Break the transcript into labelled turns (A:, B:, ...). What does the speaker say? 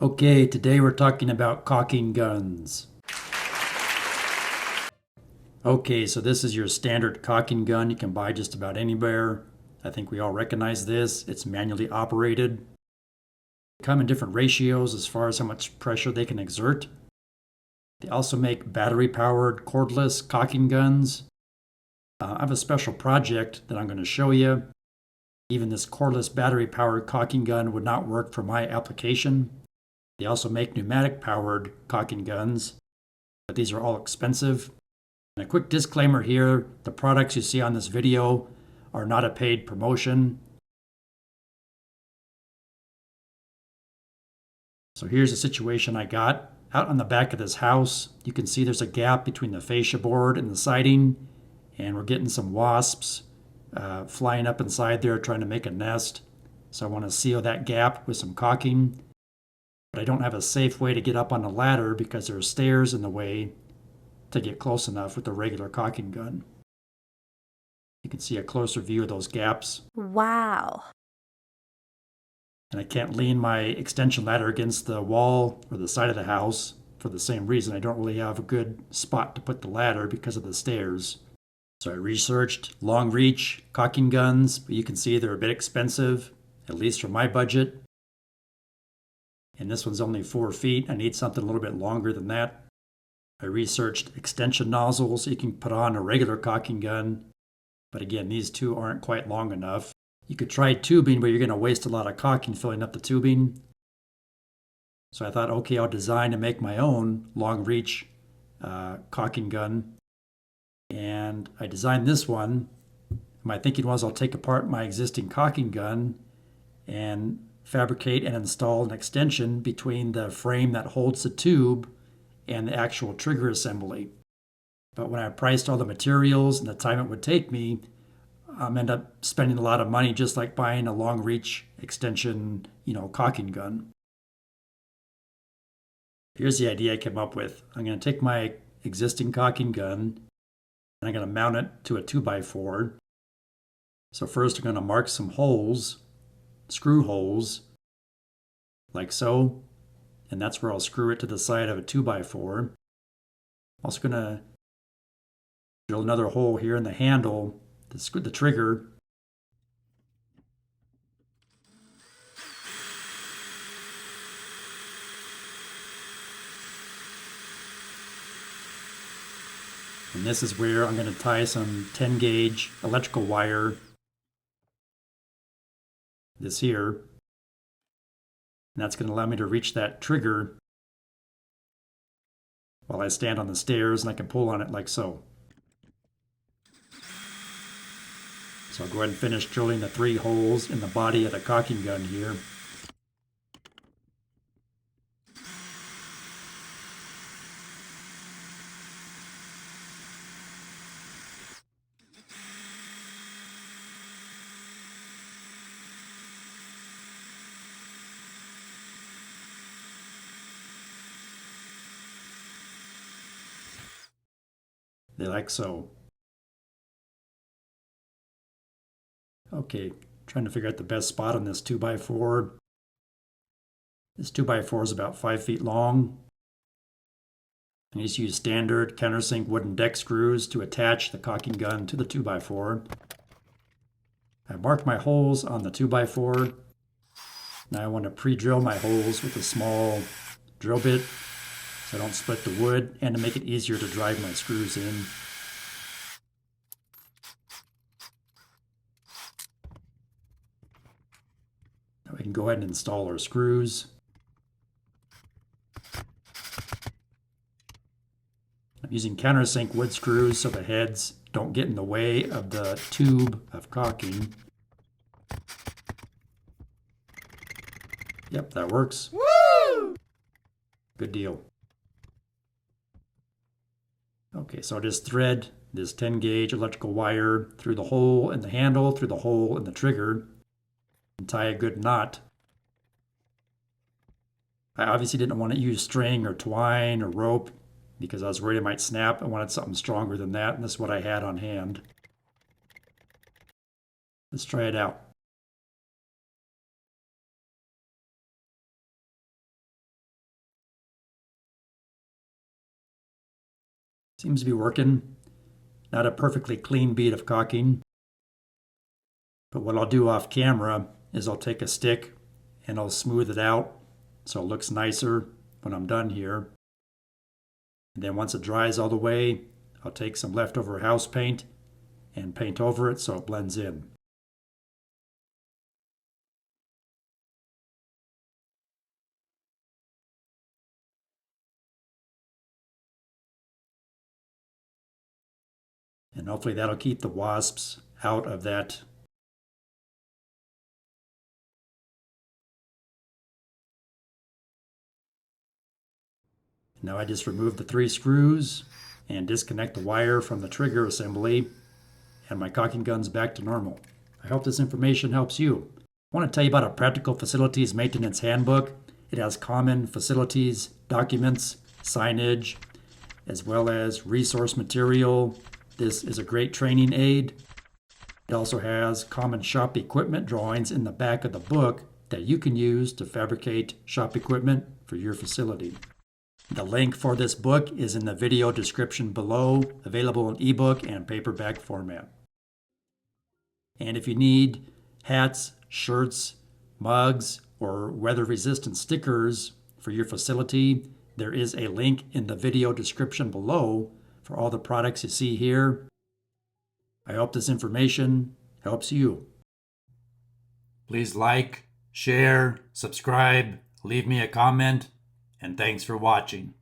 A: Okay, today we're talking about caulking guns. Okay, so this is your standard caulking gun you can buy just about anywhere. I think we all recognize this. It's manually operated. They come in different ratios as far as how much pressure they can exert. They also make battery-powered cordless caulking guns. I have a special project that I'm going to show you. Even this cordless battery-powered caulking gun would not work for my application. They also make pneumatic-powered caulking guns, but these are all expensive. And a quick disclaimer here, the products you see on this video are not a paid promotion. So here's the situation I got. Out on the back of this house, you can see there's a gap between the fascia board and the siding, and we're getting some wasps flying up inside there trying to make a nest. So I want to seal that gap with some caulking. But I don't have a safe way to get up on the ladder because there are stairs in the way to get close enough with the regular caulking gun. You can see a closer view of those gaps.
B: Wow.
A: And I can't lean my extension ladder against the wall or the side of the house for the same reason. I don't really have a good spot to put the ladder because of the stairs. So I researched long reach caulking guns, but you can see they're a bit expensive, at least for my budget. And this one's only 4 feet. I need something a little bit longer than that. I researched extension nozzles you can put on a regular caulking gun, but again, these two aren't quite long enough. You could try tubing, but you're going to waste a lot of caulking filling up the tubing. So I thought, okay, I'll design and make my own long reach caulking gun. And I designed this one. My thinking was I'll take apart my existing caulking gun and fabricate and install an extension between the frame that holds the tube and the actual trigger assembly. But when I priced all the materials and the time it would take me, end up spending a lot of money just like buying a long reach extension, caulking gun. Here's the idea I came up with. I'm going to take my existing caulking gun and I'm going to mount it to a 2x4. So first I'm going to mark some holes, screw holes, like so. And that's where I'll screw it to the side of a 2x4. Also going to drill another hole here in the handle to screw the trigger. And this is where I'm going to tie some 10 gauge electrical wire, this here. And that's going to allow me to reach that trigger while I stand on the stairs, and I can pull on it like so. So I'll go ahead and finish drilling the 3 holes in the body of the caulking gun here. They like so. Okay, trying to figure out the best spot on this 2x4. This 2x4 is about 5 feet long. I just use standard countersink wooden deck screws to attach the caulking gun to the 2x4. I marked my holes on the 2x4. Now I want to pre-drill my holes with a small drill bit so I don't split the wood and to make it easier to drive my screws in. Now we can go ahead and install our screws. I'm using countersink wood screws so the heads don't get in the way of the tube of caulking. Yep, that works.
B: Woo!
A: Good deal. Okay, so I'll just thread this 10 gauge electrical wire through the hole in the handle, through the hole in the trigger, and tie a good knot. I obviously didn't want to use string or twine or rope because I was worried it might snap. I wanted something stronger than that, and this is what I had on hand. Let's try it out. Seems to be working. Not a perfectly clean bead of caulking. But what I'll do off camera is I'll take a stick and I'll smooth it out so it looks nicer when I'm done here. And then once it dries all the way, I'll take some leftover house paint and paint over it so it blends in. And hopefully that'll keep the wasps out of that. Now I just remove the 3 screws and disconnect the wire from the trigger assembly, and my caulking gun's back to normal. I hope this information helps you. I want to tell you about a practical facilities maintenance handbook. It has common facilities, documents, signage, as well as resource material. This is a great training aid. It also has common shop equipment drawings in the back of the book that you can use to fabricate shop equipment for your facility. The link for this book is in the video description below, available in ebook and paperback format. And if you need hats, shirts, mugs, or weather-resistant stickers for your facility, there is a link in the video description below for all the products you see here. I hope this information helps you. Please like, share, subscribe, leave me a comment, and thanks for watching.